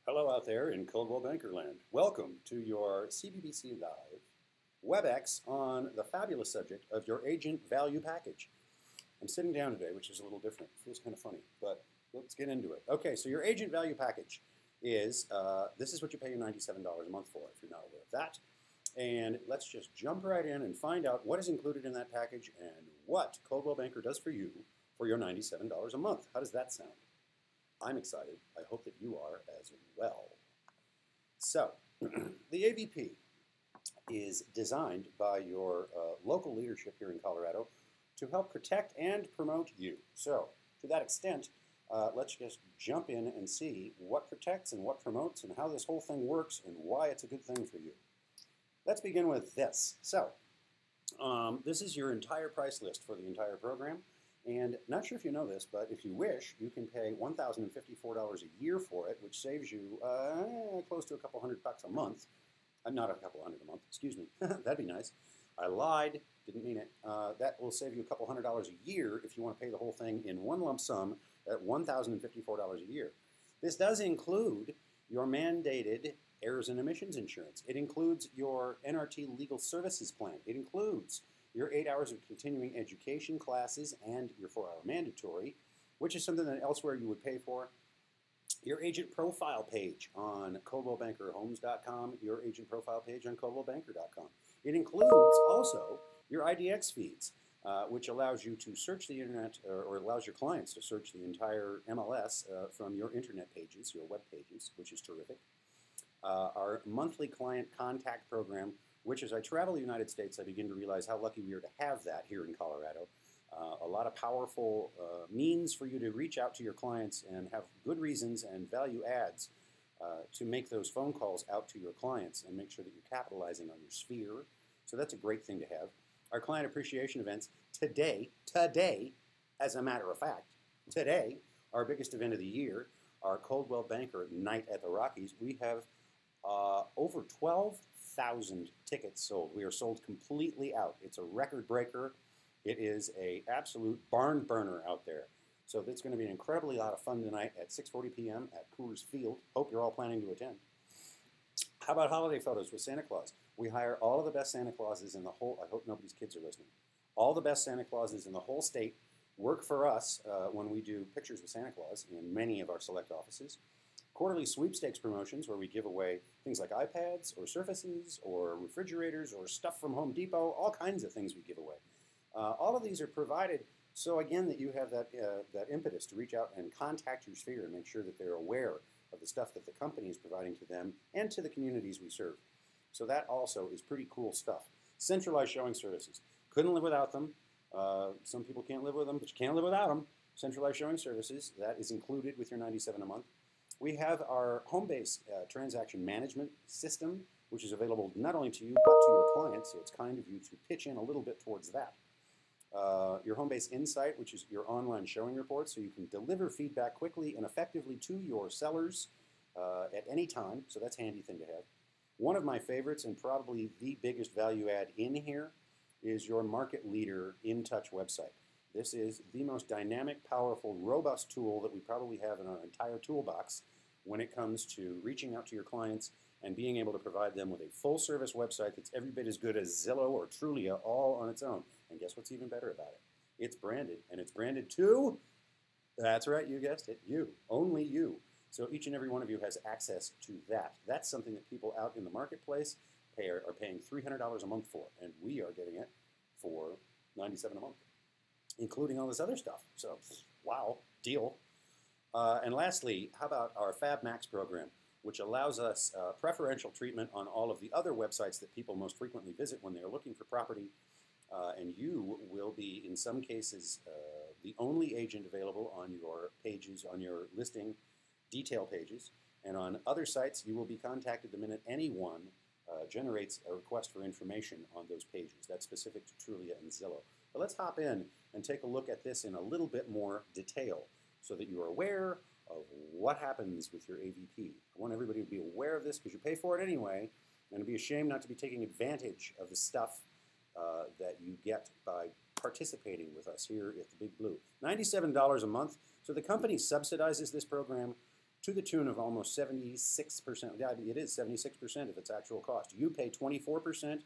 Hello out there in Coldwell Bankerland. Welcome to your CBBC Live WebEx on the fabulous subject of your agent value package. I'm sitting down today, which is a little different. It feels kind of funny, but let's get into it. Okay, so your agent value package is, this is what you pay your $97 a month for, if you're not aware of that. And let's just jump right in and find out what is included in that package and what Coldwell Banker does for you for your $97 a month. How does that sound? I'm excited. I hope that you are as well. So, the AVP is designed by your local leadership here in Colorado to help protect and promote you. So, to that extent, let's just jump in and see what protects and what promotes and how this whole thing works and why it's a good thing for you. Let's begin with this. So, this is your entire price list for the entire program. And not sure if you know this, but if you wish, you can pay $1,054 a year for it, which saves you close to a couple $100 a month. Not a couple hundred a month, excuse me. That'd be nice. I lied, didn't mean it. That will save you a couple $100 a year if you want to pay the whole thing in one lump sum at $1,054 a year. This does include your mandated errors and omissions insurance. It includes your NRT legal services plan. It includes your 8 hours of continuing education classes and your 4-hour mandatory, which is something that elsewhere you would pay for. Your agent profile page on ColdwellBankerHomes.com, your agent profile page on ColdwellBanker.com. It includes also your IDX feeds, which allows you to search the internet, or allows your clients to search the entire MLS from your internet pages, your web pages, which is terrific. Our monthly client contact program, which as I travel the United States, I begin to realize how lucky we are to have that here in Colorado. A lot of powerful means for you to reach out to your clients and have good reasons and value adds to make those phone calls out to your clients and make sure that you're capitalizing on your sphere. So that's a great thing to have. Our client appreciation events today, as a matter of fact, today, our biggest event of the year, our Coldwell Banker Night at the Rockies. We have over 12,000 tickets sold. We are sold completely out. It's a record breaker. It is an absolute barn burner out there. So it's going to be an incredibly lot of fun tonight at 6:40 p.m. at Coors Field. Hope you're all planning to attend. How about holiday photos with Santa Claus? We hire all of the best Santa Clauses in the whole, I hope nobody's kids are listening, all the best Santa Clauses in the whole state work for us when we do pictures with Santa Claus in many of our select offices. Quarterly sweepstakes promotions where we give away things like iPads or Surfaces or refrigerators or stuff from Home Depot, all kinds of things we give away. All of these are provided so, again, that you have that impetus to reach out and contact your sphere and make sure that they're aware of the stuff that the company is providing to them and to the communities we serve. So that also is pretty cool stuff. Centralized showing services. Couldn't live without them. Some people can't live with them, but you can't live without them. Centralized showing services, that is included with your $97 a month. We have our home-based transaction management system, which is available not only to you, but to your clients, so it's kind of you to pitch in a little bit towards that. Your home-based insight, which is your online showing report, so you can deliver feedback quickly and effectively to your sellers at any time, so that's a handy thing to have. One of my favorites, and probably the biggest value add in here, is your market leader InTouch website. This is the most dynamic, powerful, robust tool that we probably have in our entire toolbox when it comes to reaching out to your clients and being able to provide them with a full-service website that's every bit as good as Zillow or Trulia all on its own. And guess what's even better about it? It's branded, and it's branded to, that's right, you guessed it, you, only you. So each and every one of you has access to that. That's something that people out in the marketplace are paying $300 a month for, and we are getting it for $97 a month, including all this other stuff. So, wow, deal. And lastly, how about our Fab Max program, which allows us preferential treatment on all of the other websites that people most frequently visit when they're looking for property. And you will be, in some cases, the only agent available on your pages, on your listing detail pages. And on other sites, you will be contacted the minute anyone generates a request for information on those pages. That's specific to Trulia and Zillow. But let's hop in and take a look at this in a little bit more detail so that you are aware of what happens with your AVP. I want everybody to be aware of this because you pay for it anyway, and it'd be a shame not to be taking advantage of the stuff that you get by participating with us here at the Big Blue. $97 a month. So the company subsidizes this program to the tune of almost 76%. Yeah, it is 76% of its actual cost. You pay 24%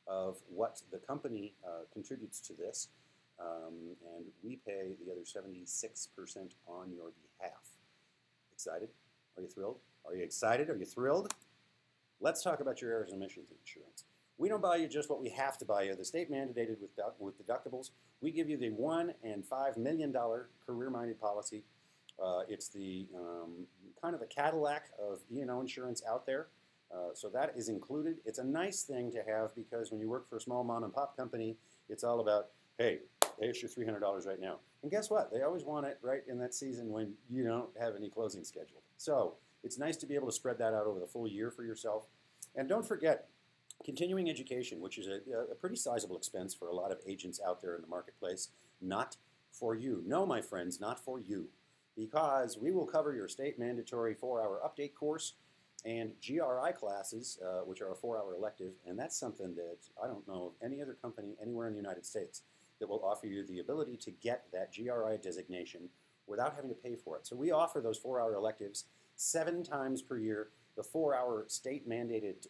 of what the company contributes to this, and we pay the other 76% on your behalf. Excited? Are you thrilled? Are you excited? Are you thrilled? Let's talk about your errors and omissions insurance. We don't buy you just what we have to buy you. The state mandated with deductibles. We give you the $1 and $5 million career-minded policy. It's the kind of the Cadillac of E&O insurance out there. So that is included. It's a nice thing to have because when you work for a small mom and pop company, it's all about, hey, pay us your $300 right now. And guess what? They always want it right in that season when you don't have any closing scheduled. So it's nice to be able to spread that out over the full year for yourself. And don't forget, continuing education, which is a pretty sizable expense for a lot of agents out there in the marketplace, not for you. No, my friends, not for you. Because we will cover your state mandatory 4-hour update course and GRI classes, which are a 4-hour elective, and that's something that I don't know of any other company anywhere in the United States that will offer you the ability to get that GRI designation without having to pay for it. So we offer those 4-hour electives 7 times per year. The 4-hour state-mandated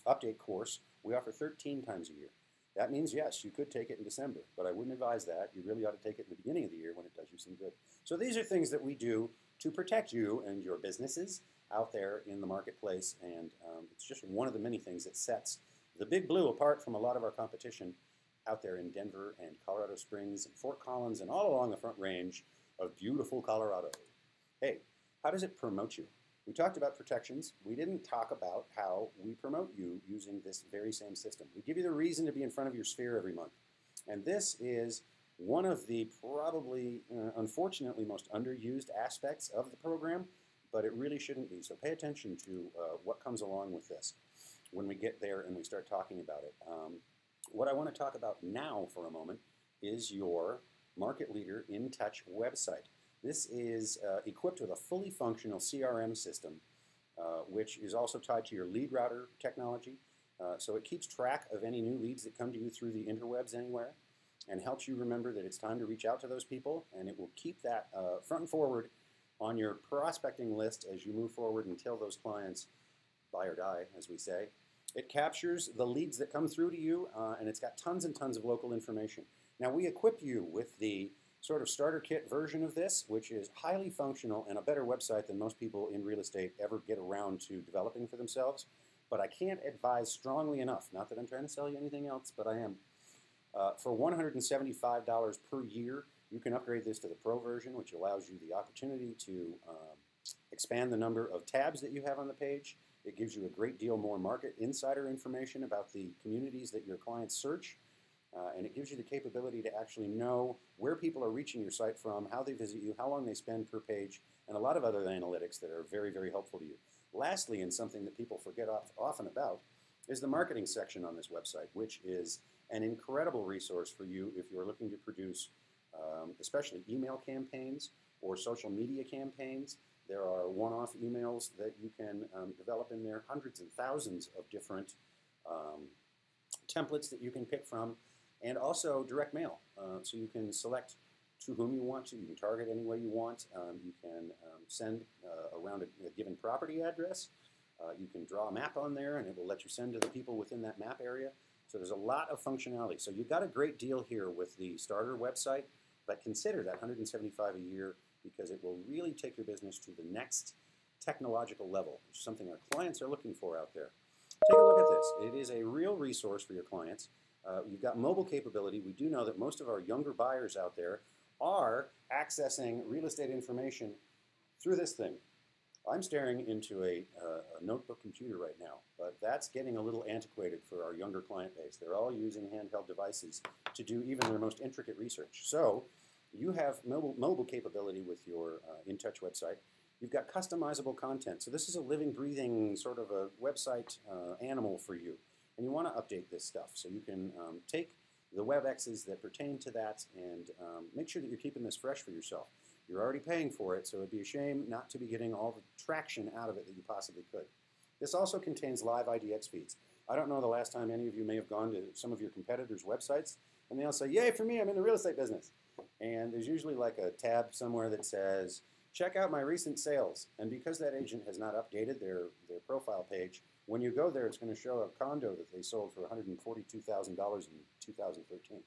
update course, we offer 13 times a year. That means, yes, you could take it in December, but I wouldn't advise that. You really ought to take it in the beginning of the year when it does you some good. So these are things that we do to protect you and your businesses out there in the marketplace, and it's just one of the many things that sets the Big Blue apart from a lot of our competition out there in Denver and Colorado Springs and Fort Collins and all along the Front Range of beautiful Colorado. Hey, how does it promote you? We talked about protections. We didn't talk about how we promote you using this very same system. We give you the reason to be in front of your sphere every month. And this is one of the probably, unfortunately, most underused aspects of the program, but it really shouldn't be. So pay attention to what comes along with this when we get there and we start talking about it. What I want to talk about now for a moment is your Market Leader In Touch website. This is equipped with a fully functional CRM system, which is also tied to your lead router technology. So it keeps track of any new leads that come to you through the interwebs anywhere and helps you remember that it's time to reach out to those people, and it will keep that front and forward on your prospecting list as you move forward until those clients buy or die, as we say. It captures the leads that come through to you, and it's got tons and tons of local information. Now, we equip you with the sort of starter kit version of this, which is highly functional and a better website than most people in real estate ever get around to developing for themselves. But I can't advise strongly enough, not that I'm trying to sell you anything else, but I am. For $175 per year, you can upgrade this to the Pro version, which allows you the opportunity to expand the number of tabs that you have on the page. It gives you a great deal more market insider information about the communities that your clients search. And it gives you the capability to actually know where people are reaching your site from, how they visit you, how long they spend per page, and a lot of other analytics that are very, very helpful to you. Lastly, and something that people forget often about, is the marketing section on this website, which is an incredible resource for you if you're looking to produce especially email campaigns or social media campaigns. There are one-off emails that you can develop in there, hundreds and thousands of different templates that you can pick from, and also direct mail. So you can select to whom you want to. You can target any way you want. You can send around a given property address. You can draw a map on there, and it will let you send to the people within that map area. So there's a lot of functionality. So you've got a great deal here with the starter website, but consider that $175 a year because it will really take your business to the next technological level, which is something our clients are looking for out there. Take a look at this. It is a real resource for your clients. You've got mobile capability. We do know that most of our younger buyers out there are accessing real estate information through this thing. I'm staring into a notebook computer right now, but that's getting a little antiquated for our younger client base. They're all using handheld devices to do even their most intricate research. So you have mobile capability with your InTouch website. You've got customizable content. So this is a living, breathing sort of a website animal for you. And you want to update this stuff. So you can take the WebExes that pertain to that and make sure that you're keeping this fresh for yourself. You're already paying for it, so it'd be a shame not to be getting all the traction out of it that you possibly could. This also contains live IDX feeds. I don't know the last time any of you may have gone to some of your competitors' websites, and they'll say, yay, for me, I'm in the real estate business. And there's usually like a tab somewhere that says, check out my recent sales. And because that agent has not updated their profile page, when you go there, it's going to show a condo that they sold for $142,000 in 2013.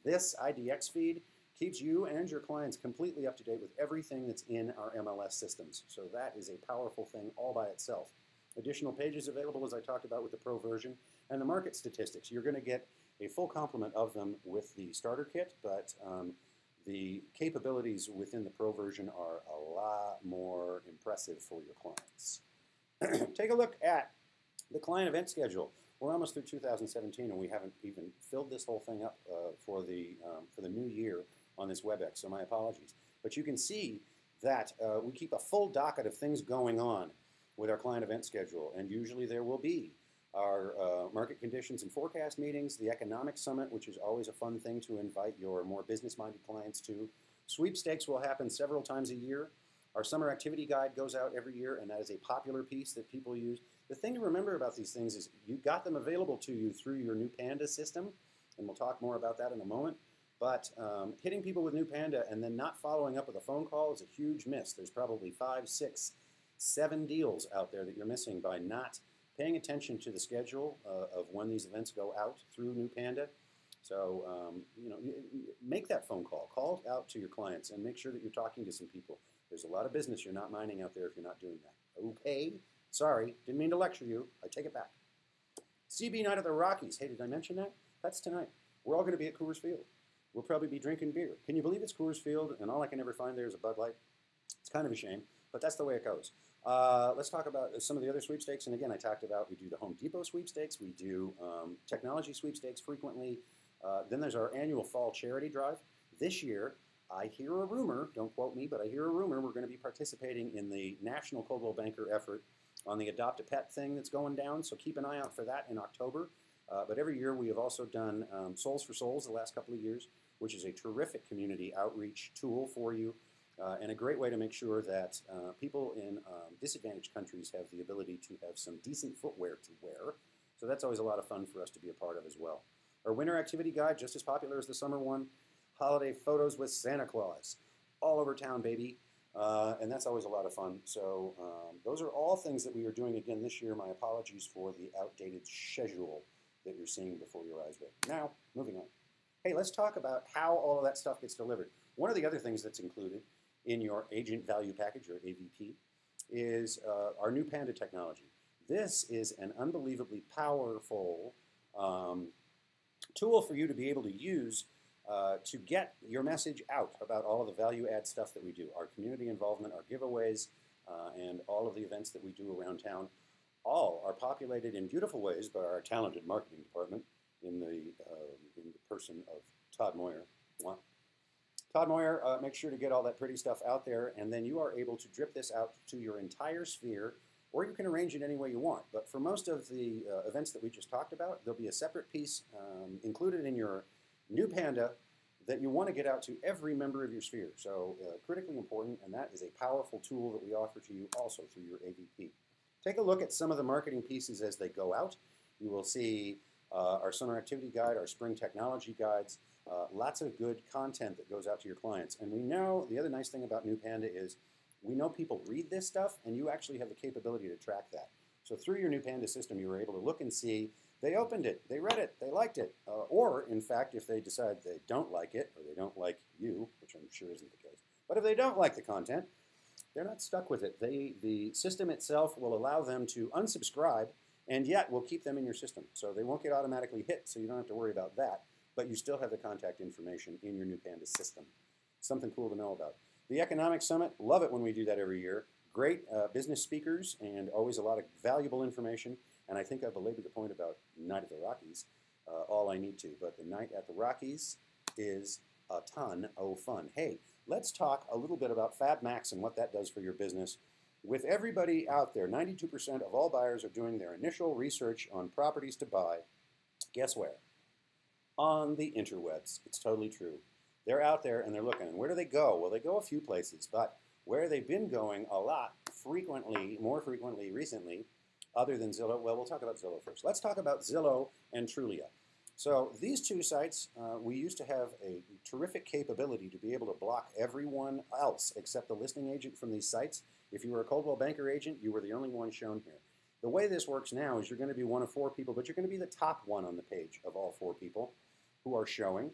This IDX feed keeps you and your clients completely up to date with everything that's in our MLS systems. So that is a powerful thing all by itself. Additional pages available, as I talked about with the Pro version, and the market statistics. You're going to get a full complement of them with the starter kit, but the capabilities within the Pro version are a lot more impressive for your clients. Take a look at the client event schedule. We're almost through 2017, and we haven't even filled this whole thing up for the new year on this WebEx, so my apologies. But you can see that we keep a full docket of things going on with our client event schedule, and usually there will be our market conditions and forecast meetings, the economic summit, which is always a fun thing to invite your more business-minded clients to. Sweepstakes will happen several times a year. Our summer activity guide goes out every year, and that is a popular piece that people use. The thing to remember about these things is you got them available to you through your New Panda system, and we'll talk more about that in a moment. But hitting people with New Panda and then not following up with a phone call is a huge miss. There's probably 5, 6, 7 deals out there that you're missing by not paying attention to the schedule of when these events go out through New Panda. So, make that phone call. Call out to your clients and make sure that you're talking to some people. There's a lot of business you're not mining out there if you're not doing that. Okay, sorry, didn't mean to lecture you. I take it back. CB Night at the Rockies. Hey, did I mention that? That's tonight. We're all going to be at Coors Field. We'll probably be drinking beer. Can you believe it's Coors Field and all I can ever find there is a Bud Light? It's kind of a shame, but that's the way it goes. Let's talk about some of the other sweepstakes. And again, I talked about we do the Home Depot sweepstakes. We do technology sweepstakes frequently. Then there's our annual fall charity drive. This year, I hear a rumor, don't quote me, but I hear a rumor we're going to be participating in the National Coldwell Banker effort on the Adopt a Pet thing that's going down. So keep an eye out for that in October. But every year we have also done Souls for Souls the last couple of years, which is a terrific community outreach tool for you. And a great way to make sure that people in disadvantaged countries have the ability to have some decent footwear to wear. So that's always a lot of fun for us to be a part of as well. Our winter activity guide, just as popular as the summer one. Holiday photos with Santa Claus. All over town, baby. And that's always a lot of fun. So those are all things that we are doing again this year. My apologies for the outdated schedule that you're seeing before your eyes there. Now, moving on. Hey, let's talk about how all of that stuff gets delivered. One of the other things that's included in your Agent Value Package, or AVP, is our New Panda technology. This is an unbelievably powerful tool for you to be able to use to get your message out about all of the value-add stuff that we do. Our community involvement, our giveaways, and all of the events that we do around town, all are populated in beautiful ways by our talented marketing department in the person of Todd Moyer. Todd Moyer makes sure to get all that pretty stuff out there, and then you are able to drip this out to your entire sphere, or you can arrange it any way you want. But for most of the events that we just talked about, there'll be a separate piece included in your New Panda that you want to get out to every member of your sphere. So critically important, and that is a powerful tool that we offer to you also through your AVP. Take a look at some of the marketing pieces as they go out. You will see our summer activity guide, our spring technology guides, lots of good content that goes out to your clients. And we know, the other nice thing about New Panda is we know people read this stuff, and you actually have the capability to track that. So through your New Panda system, you were able to look and see they opened it, they read it, they liked it. Or, in fact, if they decide they don't like it, or they don't like you, which I'm sure isn't the case, but if they don't like the content, they're not stuck with it. The system itself will allow them to unsubscribe, and yet will keep them in your system. So they won't get automatically hit, so you don't have to worry about that. But you still have the contact information in your New Panda system. Something cool to know about. The Economic Summit, love it when we do that every year. Great business speakers and always a lot of valuable information. And I think I belabored the point about Night at the Rockies, all I need to. But the Night at the Rockies is a ton of fun. Hey, let's talk a little bit about FabMax and what that does for your business. With everybody out there, 92% of all buyers are doing their initial research on properties to buy. Guess where? On the interwebs. It's totally true. They're out there and they're looking. And where do they go? Well, they go a few places, but where they've been going a lot, frequently, more frequently recently, other than Zillow, well, we'll talk about Zillow first. Let's talk about Zillow and Trulia. So these two sites, we used to have a terrific capability to be able to block everyone else except the listing agent from these sites. If you were a Coldwell Banker agent, you were the only one shown here. The way this works now is you're going to be one of 4 people, but you're going to be the top one on the page of all 4 people who are showing.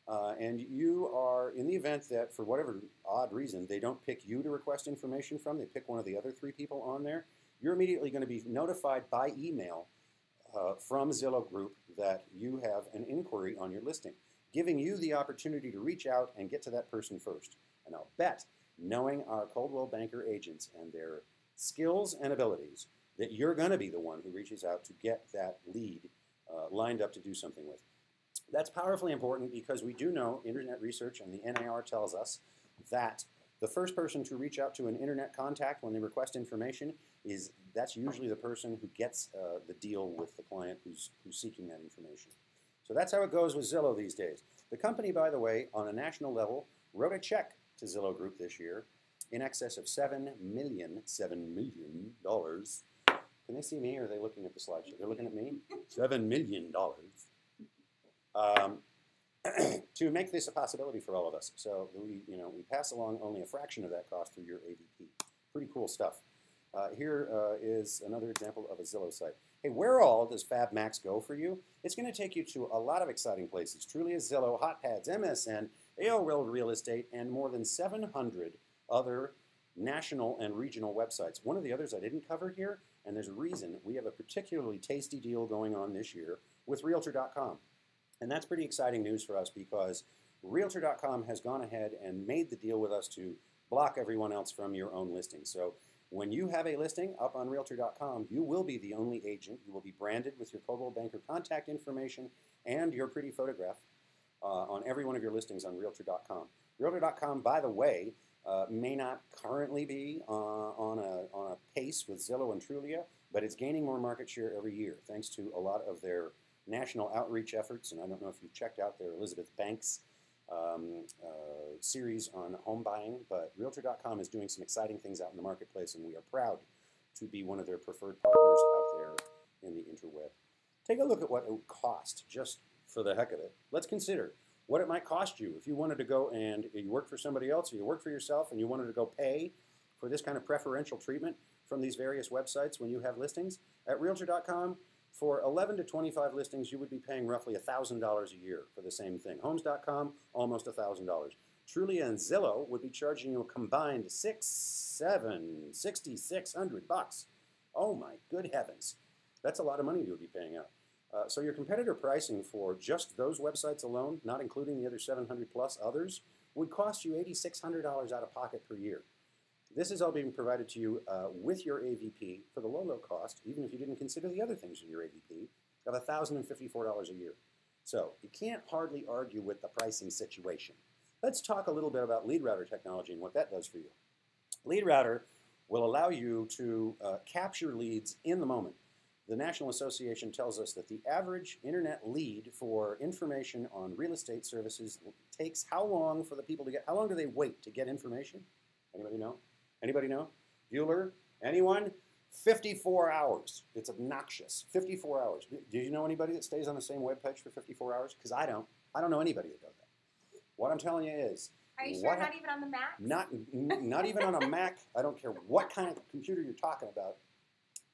And you are, in the event that for whatever odd reason they don't pick you to request information from, they pick one of the other 3 people on there, you're immediately going to be notified by email from Zillow Group that you have an inquiry on your listing, giving you the opportunity to reach out and get to that person first. And I'll bet, knowing our Coldwell Banker agents and their skills and abilities, that you're going to be the one who reaches out to get that lead lined up to do something with. That's powerfully important because we do know, internet research and the NAR tells us, that the first person to reach out to an internet contact when they request information that's usually the person who gets the deal with the client who's seeking that information. So that's how it goes with Zillow these days. The company, by the way, on a national level, wrote a check to Zillow Group this year in excess of $7 million. Can they see me or are they looking at the slideshow? They're looking at me? $7 million. To make this a possibility for all of us. So we pass along only a fraction of that cost through your AVP. Pretty cool stuff. Here is another example of a Zillow site. Hey, where all does FabMax go for you? It's going to take you to a lot of exciting places. Truly is Zillow, HotPads, MSN, AOL Real Estate, and more than 700 other national and regional websites. One of the others I didn't cover here, and there's a reason. We have a particularly tasty deal going on this year with Realtor.com. And that's pretty exciting news for us because Realtor.com has gone ahead and made the deal with us to block everyone else from your own listing. So when you have a listing up on Realtor.com, you will be the only agent. You will be branded with your Coldwell Banker contact information and your pretty photograph on every one of your listings on Realtor.com. Realtor.com, by the way, may not currently be on a pace with Zillow and Trulia, but it's gaining more market share every year thanks to a lot of their national outreach efforts. And I don't know if you've checked out their Elizabeth Banks series on home buying, but Realtor.com is doing some exciting things out in the marketplace, and we are proud to be one of their preferred partners out there in the interweb. Take a look at what it would cost just for the heck of it. Let's consider what it might cost you if you wanted to go and you work for somebody else or you work for yourself and you wanted to go pay for this kind of preferential treatment from these various websites when you have listings. At Realtor.com, for 11 to 25 listings, you would be paying roughly $1,000 a year for the same thing. Homes.com, almost $1,000. Trulia and Zillow would be charging you a combined $6,600. Oh my good heavens. That's a lot of money you would be paying out. So your competitor pricing for just those websites alone, not including the other 700 plus others, would cost you $8,600 out of pocket per year. This is all being provided to you with your AVP for the low cost, even if you didn't consider the other things in your AVP, of $1,054 a year. So you can't hardly argue with the pricing situation. Let's talk a little bit about lead router technology and what that does for you. Lead router will allow you to capture leads in the moment. The National Association tells us that the average internet lead for information on real estate services takes how long for the people to get, how long do they wait to get information? Anybody know? Anybody know? Bueller? Anyone? 54 hours. It's obnoxious. 54 hours. Do you know anybody that stays on the same web page for 54 hours? Because I don't. I don't know anybody that does that. What I'm telling you is... Are you sure not even on the Mac? Not even on a Mac. I don't care what kind of computer you're talking about.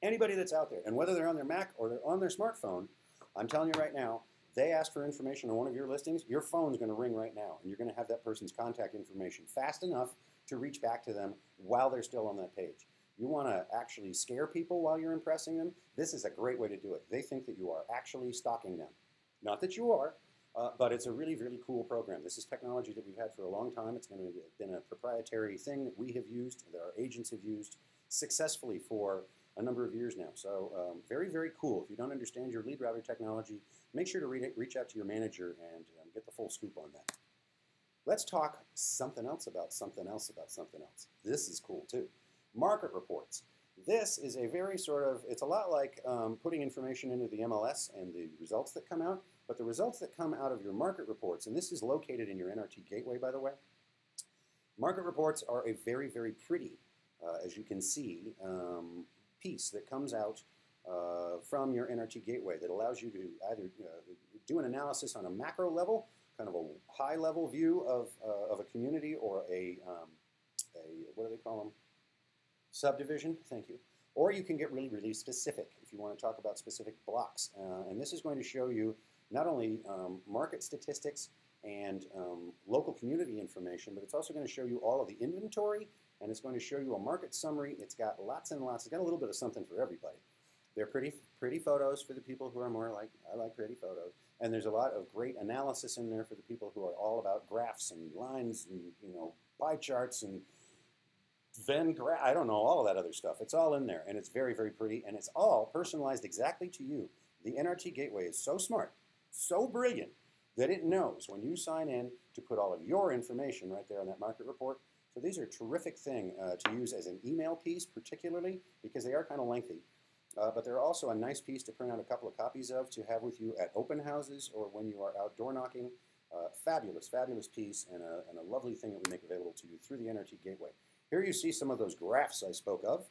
Anybody that's out there, and whether they're on their Mac or they're on their smartphone, I'm telling you right now, they ask for information on one of your listings, your phone's going to ring right now, and you're going to have that person's contact information fast enough to reach back to them while they're still on that page. You want to actually scare people while you're impressing them? This is a great way to do it. They think that you are actually stalking them. Not that you are, but it's a really, really cool program. This is technology that we've had for a long time. It's been a proprietary thing that we have used, that our agents have used successfully for a number of years now. So very, very cool. If you don't understand your lead router technology, make sure to reach out to your manager and get the full scoop on that. Let's talk something else about something else about something else. This is cool too. Market reports. This is a very sort of, it's a lot like putting information into the MLS and the results that come out, but the results that come out of your market reports, and this is located in your NRT gateway, by the way. Market reports are a very, very pretty, as you can see, piece that comes out from your NRT gateway that allows you to either do an analysis on a macro level, kind of a high-level view of a community or a what do they call them? Subdivision, thank you. Or you can get really, really specific if you want to talk about specific blocks. And this is going to show you not only market statistics and local community information, but it's also going to show you all of the inventory, and it's going to show you a market summary. It's got lots and lots. It's got a little bit of something for everybody. They're pretty photos for the people who are more like, I like pretty photos. And there's a lot of great analysis in there for the people who are all about graphs and lines and, pie charts and I don't know, all of that other stuff. It's all in there, and it's very, very pretty, and it's all personalized exactly to you. The NRT Gateway is so smart, so brilliant, that it knows when you sign in to put all of your information right there on that market report. So these are a terrific thing to use as an email piece, particularly because they are kind of lengthy. But they're also a nice piece to print out a couple of copies of to have with you at open houses or when you are outdoor knocking. Fabulous, fabulous piece, and a lovely thing that we make available to you through the NRT Gateway. Here you see some of those graphs I spoke of.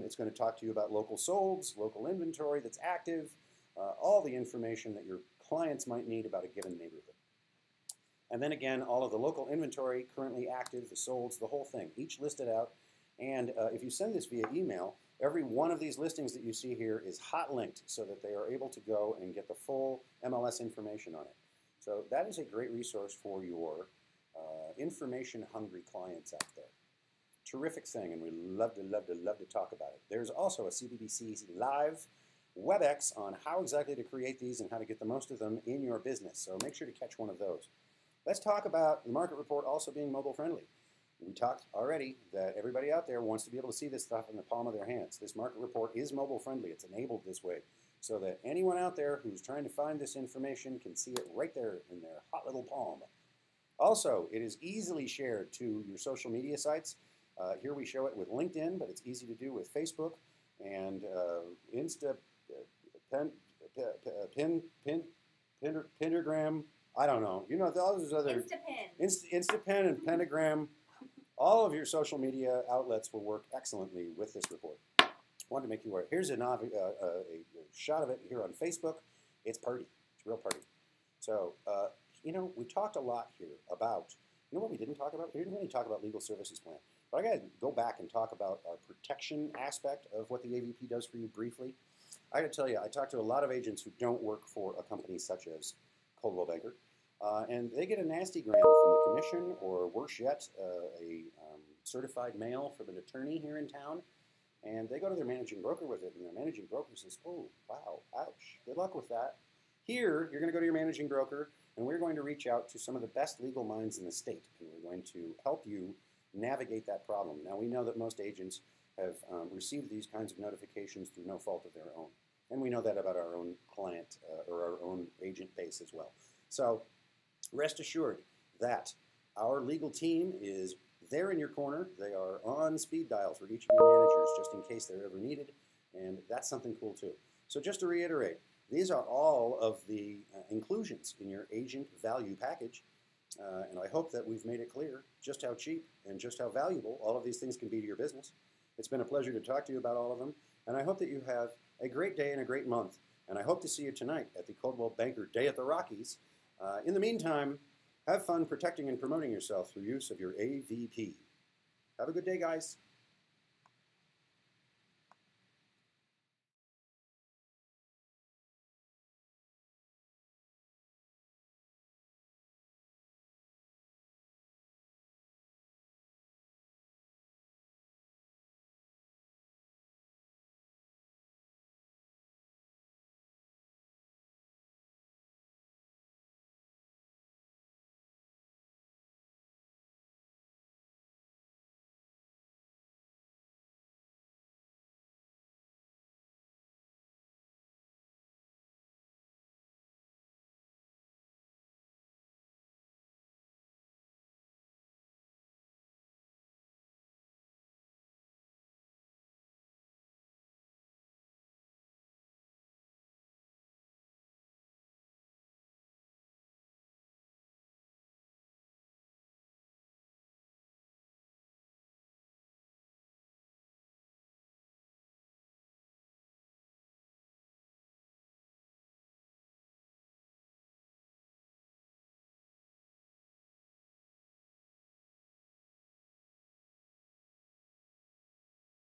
It's going to talk to you about local solds, local inventory that's active, all the information that your clients might need about a given neighborhood. And then again, all of the local inventory currently active, the solds, the whole thing, each listed out. And if you send this via email, every one of these listings that you see here is hot linked so that they are able to go and get the full MLS information on it. So that is a great resource for your information-hungry clients out there. Terrific thing, and we love to talk about it. There's also a CBBC Live WebEx on how exactly to create these and how to get the most of them in your business. So make sure to catch one of those. Let's talk about the market report also being mobile friendly. We talked already that everybody out there wants to be able to see this stuff in the palm of their hands. This market report is mobile friendly. It's enabled this way so that anyone out there who's trying to find this information can see it right there in their hot little palm. Also, it is easily shared to your social media sites. Here we show it with LinkedIn, but it's easy to do with Facebook and Pentagram. I don't know. You know, all those other Instapin and Pentagram. All of your social media outlets will work excellently with this report. Wanted to make you aware. Here's a shot of it here on Facebook. It's party. It's a real party. So, we talked a lot here about, what we didn't talk about? We didn't really talk about legal services plan. But I got to go back and talk about our protection aspect of what the AVP does for you briefly. I got to tell you, I talk to a lot of agents who don't work for a company such as Coldwell Banker, and they get a nasty gram from the commission, or worse yet, a certified mail from an attorney here in town, and they go to their managing broker with it, and their managing broker says, oh, wow, ouch, good luck with that. Here, you're going to go to your managing broker, and we're going to reach out to some of the best legal minds in the state, and we're going to help you navigate that problem. Now, we know that most agents have received these kinds of notifications through no fault of their own. And we know that about our own client or our own agent base as well. So rest assured that our legal team is there in your corner. They are on speed dial for each of your managers just in case they're ever needed. And that's something cool too. So just to reiterate, these are all of the inclusions in your agent value package. And I hope that we've made it clear just how cheap and just how valuable all of these things can be to your business. It's been a pleasure to talk to you about all of them, and I hope that you have a great day and a great month. And I hope to see you tonight at the Coldwell Banker Day at the Rockies. In the meantime, have fun protecting and promoting yourself through use of your AVP. Have a good day, guys.